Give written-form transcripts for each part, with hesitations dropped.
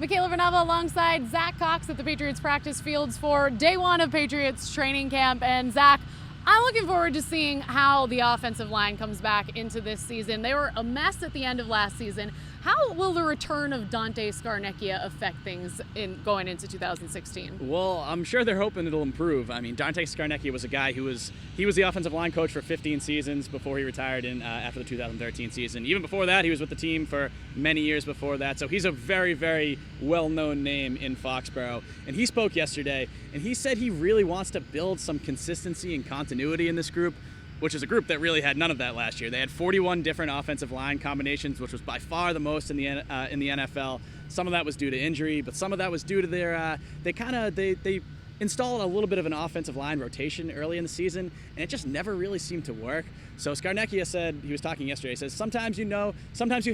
Michaela Vernava alongside Zach Cox at the Patriots practice fields for day one of Patriots training camp. And Zach, I'm looking forward to seeing how the offensive line comes back into this season. They were a mess at the end of last season. How will the return of Dante Scarnecchia affect things going into 2016? Well, I'm sure they're hoping it'll improve. I mean, Dante Scarnecchia was a guy who was the offensive line coach for 15 seasons before he retired after the 2013 season. Even before that, he was with the team for many years before that. So he's a very, very well-known name in Foxborough. And he spoke yesterday, and he said he really wants to build some consistency and continuity in this group, which is a group that really had none of that last year. They had 41 different offensive line combinations, which was by far the most in the NFL. Some of that was due to injury, but some of that was due to their they installed a little bit of an offensive line rotation early in the season, and it just never really seemed to work. So Scarnecchia said, he was talking yesterday, he says sometimes you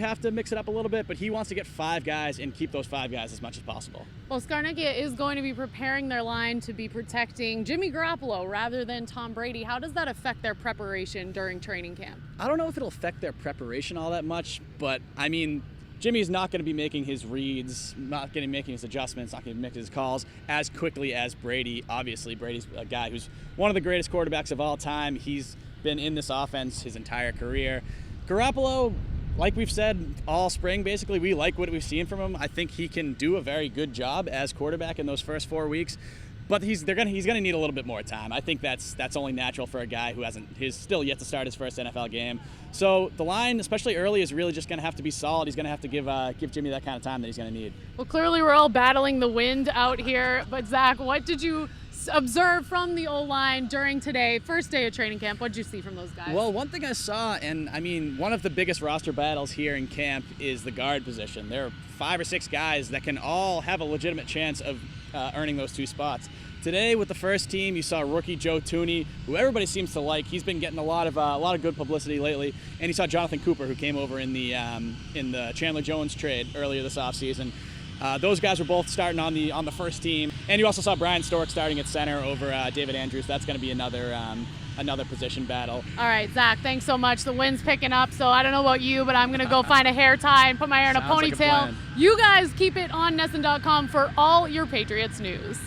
have to mix it up a little bit, but he wants to get 5 guys and keep those 5 guys as much as possible. Well, Scarnecchia is going to be preparing their line to be protecting Jimmy Garoppolo rather than Tom Brady. How does that affect their preparation during training camp? I don't know if it'll affect their preparation all that much, but I mean, Jimmy's not going to be making his reads, not going to be making his adjustments, not going to be making his calls as quickly as Brady. Obviously, Brady's a guy who's one of the greatest quarterbacks of all time. He's been in this offense his entire career. Garoppolo, like we've said all spring, basically, we like what we've seen from him. I think he can do a very good job as quarterback in those first 4 weeks. But he's gonna need a little bit more time. I think that's only natural for a guy who he's still yet to start his first NFL game. So the line, especially early, is really just gonna have to be solid. He's gonna have to give Jimmy that kind of time that he's gonna need. Well, clearly we're all battling the wind out here. But Zach, what did you observe from the O-line during today, first day of training camp? What did you see from those guys? Well, one thing I saw, and I mean, one of the biggest roster battles here in camp is the guard position. There are 5 or 6 guys that can all have a legitimate chance of earning those 2 spots. Today with the first team, you saw rookie Joe Tooney, who everybody seems to like. He's been getting a lot of good publicity lately. And you saw Jonathan Cooper, who came over in the Chandler Jones trade earlier this offseason. Those guys were both starting on the first team. And you also saw Brian Stork starting at center over David Andrews. That's going to be another position battle. All right, Zach, thanks so much. The wind's picking up, so I don't know about you, but I'm going to go find a hair tie and put my hair in a ponytail. Like a plan. You guys keep it on NESN.com for all your Patriots news.